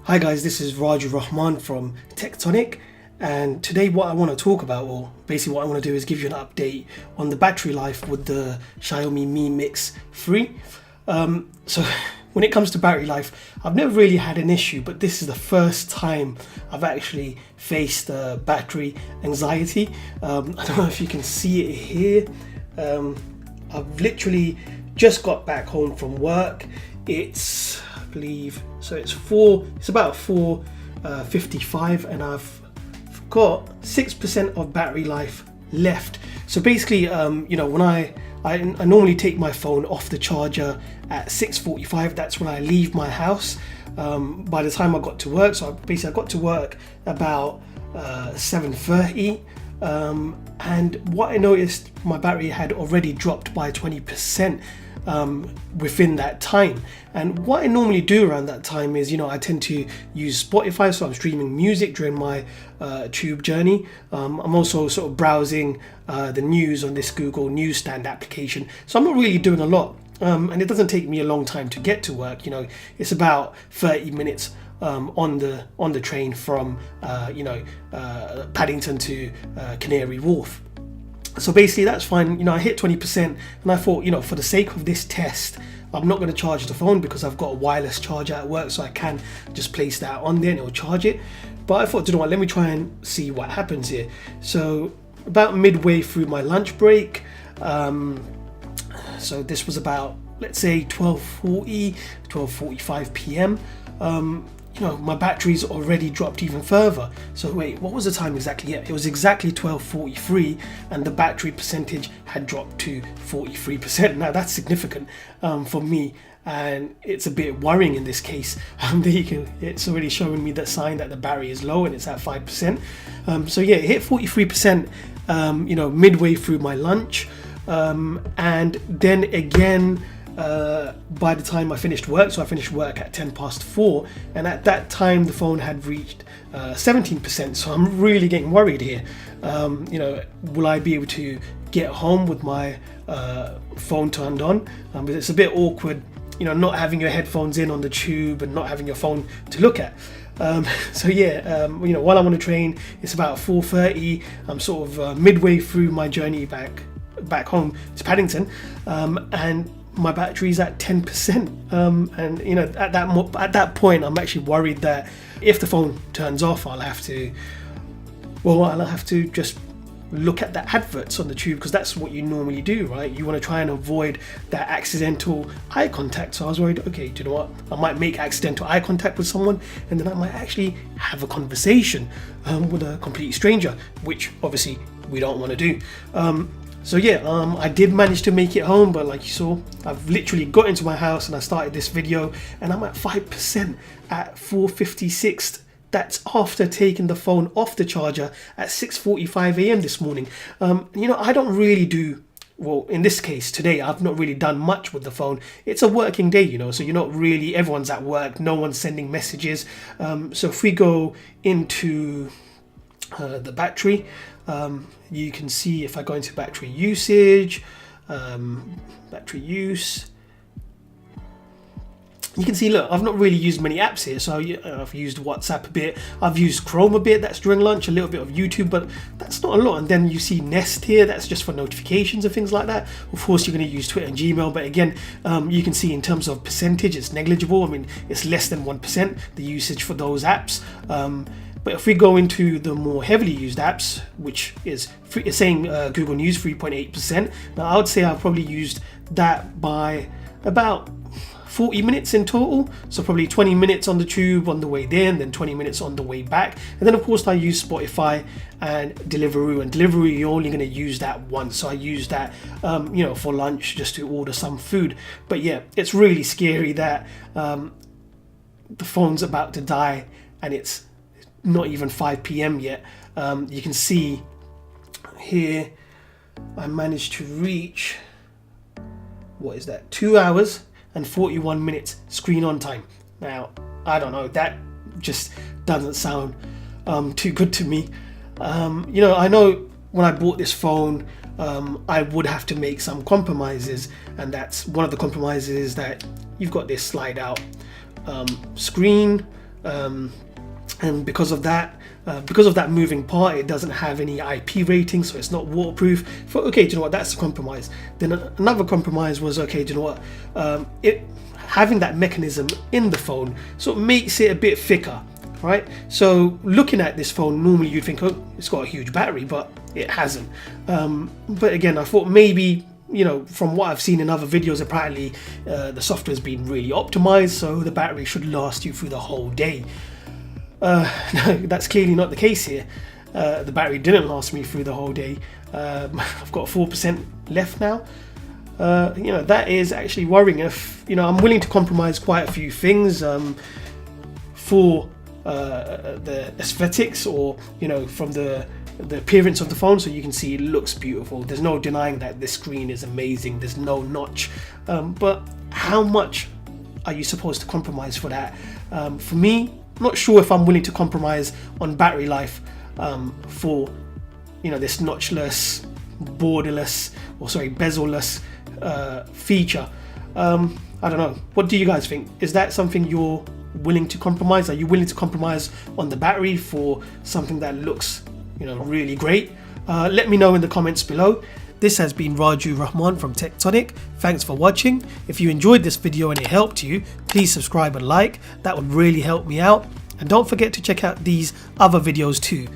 Hi guys, this is Raju Rahman from Tectonic, and today what I want to talk about, or basically what I want to do, is give you an update on the battery life with the Xiaomi Mi Mix 3. So when it comes to battery life, I've never really had an issue, but this is the first time I've actually faced battery anxiety. I don't know if you can see it here. I've literally just got back home from work. It's about 4:55 and I've got 6% of battery life left. So basically, when I normally take my phone off the charger at 6:45. That's when I leave my house. By the time I got to work, so I got to work about 7:30. And what I noticed, my battery had already dropped by 20% within that time. And what I normally do around that time is, I tend to use Spotify, so I'm streaming music during my tube journey. I'm also sort of browsing the news on this Google Newsstand application, so I'm not really doing a lot. And it doesn't take me a long time to get to work. It's about 30 minutes on the train from Paddington to Canary Wharf. So basically that's fine. I hit 20% and I thought, for the sake of this test, I'm not going to charge the phone because I've got a wireless charger at work, so I can just place that on there and it'll charge it. But I thought, let me try and see what happens here. So about midway through my lunch break, so this was about, let's say 12:45 p.m. My battery's already dropped even further. So wait, what was the time exactly? Yeah, it was exactly 12:43 and the battery percentage had dropped to 43%. Now that's significant for me, and it's a bit worrying in this case. It's already showing me the sign that the battery is low and it's at 5%. So yeah, it hit 43%, midway through my lunch. And then again, by the time I finished work, so I finished work at 4:10, and at that time the phone had reached 17%. So I'm really getting worried here. Will I be able to get home with my phone turned on? But it's a bit awkward, not having your headphones in on the tube and not having your phone to look at. While I'm on the train, it's about 4:30. I'm sort of midway through my journey back home to Paddington, and my battery's at 10%. At that point, I'm actually worried that if the phone turns off, I'll have to just look at the adverts on the tube, because that's what you normally do, right? You want to try and avoid that accidental eye contact. So I was worried, okay, do you know what? I might make accidental eye contact with someone, and then I might actually have a conversation with a complete stranger, which obviously we don't want to do. I did manage to make it home, but like you saw, I've literally got into my house and I started this video, and I'm at 5% at 4:56. That's after taking the phone off the charger at 6:45 a.m. this morning. I don't really do, well, in this case today, I've not really done much with the phone. It's a working day, so you're not really, everyone's at work, no one's sending messages. So if we go into the battery, you can see, if I go into battery usage, battery use, you can see, look, I've not really used many apps here. So I've used WhatsApp a bit, I've used Chrome a bit, that's during lunch, a little bit of YouTube, but that's not a lot. And then you see Nest here, that's just for notifications and things like that. Of course, you're going to use Twitter and Gmail, but again, you can see in terms of percentage, it's negligible. I mean, it's less than 1%, the usage for those apps. But if we go into the more heavily used apps, which is it's saying Google News 3.8%. Now I would say I've probably used that by about 40 minutes in total. So probably 20 minutes on the tube on the way there, and then 20 minutes on the way back. And then of course I use Spotify and Deliveroo. And Deliveroo, you're only going to use that once. So I use that, for lunch, just to order some food. But yeah, it's really scary that the phone's about to die and it's not even 5 p.m. yet. You can see here I managed to reach, 2 hours and 41 minutes screen on time. Now I don't know, that just doesn't sound too good to me. I know when I bought this phone, I would have to make some compromises, and that's one of the compromises, that you've got this slide out screen. and because of that moving part, it doesn't have any IP rating, so it's not waterproof. Okay, do you know what, that's a compromise. Then another compromise was, okay, do you know what, it having that mechanism in the phone sort of makes it a bit thicker, right? So looking at this phone, normally you'd think, oh, it's got a huge battery, but it hasn't. But again, I thought maybe, you know, from what I've seen in other videos, apparently the software's been really optimized, so the battery should last you through the whole day. No, that's clearly not the case here. The battery didn't last me through the whole day. I've got 4% left now. You know, that is actually worrying. If, you know, I'm willing to compromise quite a few things for the aesthetics, or, you know, from the appearance of the phone, so you can see it looks beautiful. There's no denying that this screen is amazing. There's no notch, but how much are you supposed to compromise for that? For me, I'm not sure if I'm willing to compromise on battery life for, you know, this notchless, borderless, or sorry, bezel-less feature. I don't know. What do you guys think? Is that something you're willing to compromise? Are you willing to compromise on the battery for something that looks, you know, really great? Let me know in the comments below. This has been Raju Rahman from Tectonic. Thanks for watching. If you enjoyed this video and it helped you, please subscribe and like. That would really help me out. And don't forget to check out these other videos too.